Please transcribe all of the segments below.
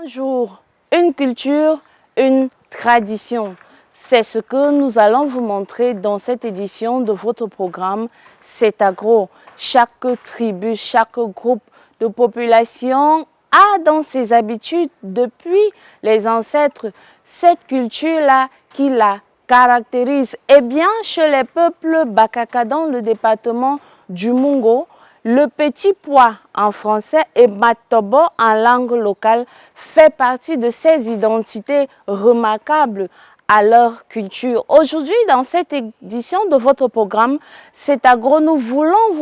Un jour, une culture, une tradition. C'est ce que nous allons vous montrer dans cette édition de votre programme C'est Agro. Chaque tribu, chaque groupe de population a dans ses habitudes depuis les ancêtres cette culture-là qui la caractérise. Eh bien, chez les peuples Bakaka dans le département du Mungo, le petit pois en français et matobo en langue locale fait partie de ces identités remarquables à leur culture. Aujourd'hui, dans cette édition de votre programme C'est Agro, nous voulons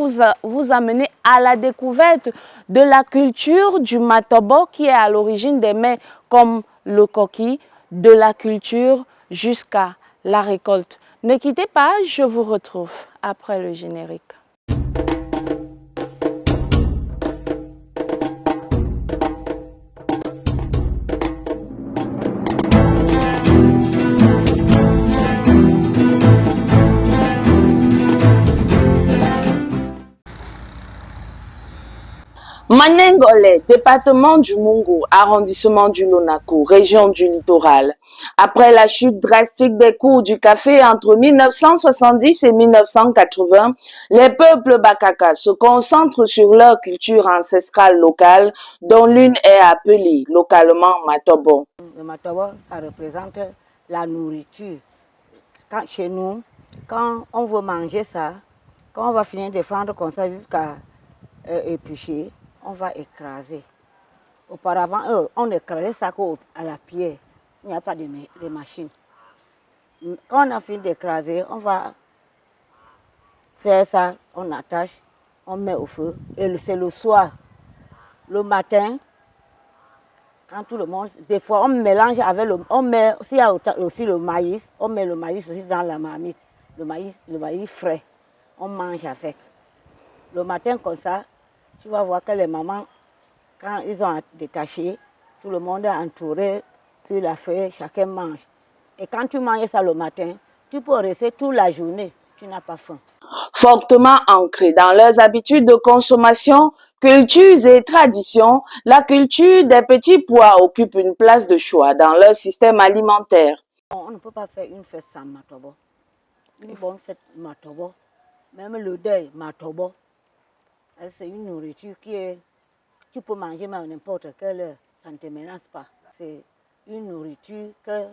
vous amener à la découverte de la culture du matobo qui est à l'origine des mets comme le coquille, de la culture jusqu'à la récolte. Ne quittez pas, je vous retrouve après le générique. Manengole, département du Mungo, arrondissement du Lonako, région du littoral. Après la chute drastique des cours du café entre 1970 et 1980, les peuples Bakaka se concentrent sur leur culture ancestrale locale, dont l'une est appelée localement Matobo. Le Matobo, ça représente la nourriture. Chez nous, quand on veut manger ça, quand on va finir de fendre comme ça jusqu'à éplucher, on va écraser. Auparavant, on écrasait ça à la pierre. Il n'y a pas de machine. Quand on a fini d'écraser, on va faire ça, on attache, on met au feu. Et c'est le soir. Le matin, quand tout le monde, des fois on mélange avec s'il y a aussi le maïs, on met le maïs aussi dans la marmite. Le maïs frais, on mange avec. Le matin comme ça, tu vas voir que les mamans, quand ils ont détaché, tout le monde est entouré sur la feuille, chacun mange. Et quand tu manges ça le matin, tu peux rester toute la journée, tu n'as pas faim. Fortement ancrés dans leurs habitudes de consommation, cultures et traditions, la culture des petits pois occupe une place de choix dans leur système alimentaire. On ne peut pas faire une fête sans matobo. Une bonne fête matobo, même le deuil matobo. C'est une nourriture tu peux manger même à n'importe quelle heure, ça ne te menace pas. C'est une nourriture que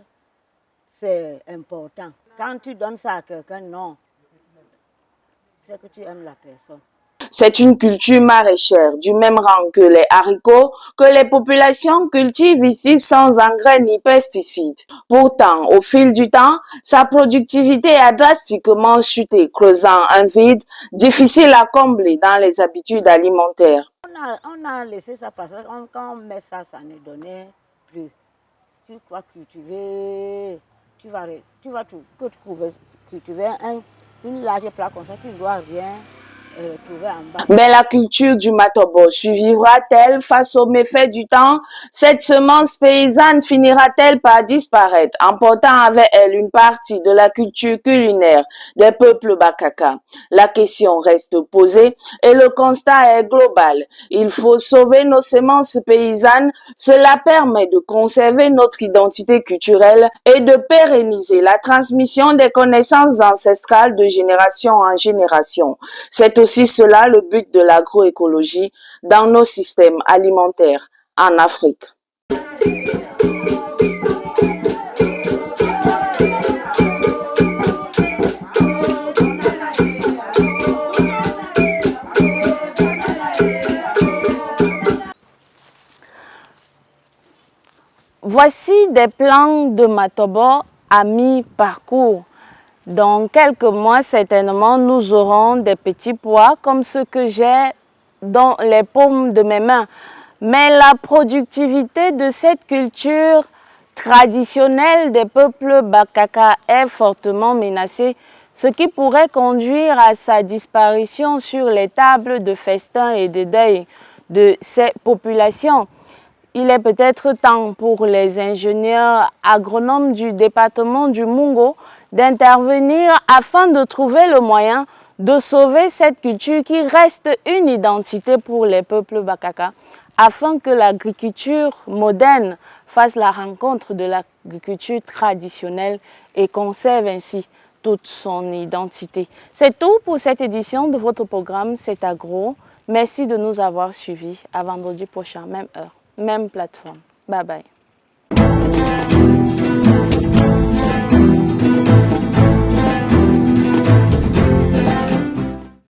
c'est important. Quand tu donnes ça à quelqu'un, non, c'est que tu aimes la personne. C'est une culture maraîchère, du même rang que les haricots, que les populations cultivent ici sans engrais ni pesticides. Pourtant, au fil du temps, sa productivité a drastiquement chuté, creusant un vide difficile à combler dans les habitudes alimentaires. On a laissé ça passer, quand on met ça, ça ne donnait plus. Tu vas cultiver, tu vas cultiver une large plaque comme ça, tu ne dois rien trouver en bas. Mais la culture du matobo survivra-t-elle face aux méfaits du temps? Cette semence paysanne finira-t-elle par disparaître, emportant avec elle une partie de la culture culinaire des peuples Bakaka? La question reste posée et le constat est global. Il faut sauver nos semences paysannes. Cela permet de conserver notre identité culturelle et de pérenniser la transmission des connaissances ancestrales de génération en génération. C'est aussi cela le but de l'agroécologie dans nos systèmes alimentaires en Afrique. Voici des plans de matobo à mi-parcours. Dans quelques mois, certainement, nous aurons des petits pois comme ceux que j'ai dans les paumes de mes mains. Mais la productivité de cette culture traditionnelle des peuples Bakaka est fortement menacée, ce qui pourrait conduire à sa disparition sur les tables de festin et de deuil de ces populations. Il est peut-être temps pour les ingénieurs agronomes du département du Mungo d'intervenir afin de trouver le moyen de sauver cette culture qui reste une identité pour les peuples Bakaka. afin que l'agriculture moderne fasse la rencontre de l'agriculture traditionnelle et conserve ainsi toute son identité. C'est tout pour cette édition de votre programme C'est Agro. Merci de nous avoir suivis. À vendredi prochain, même heure, même plateforme. Bye bye.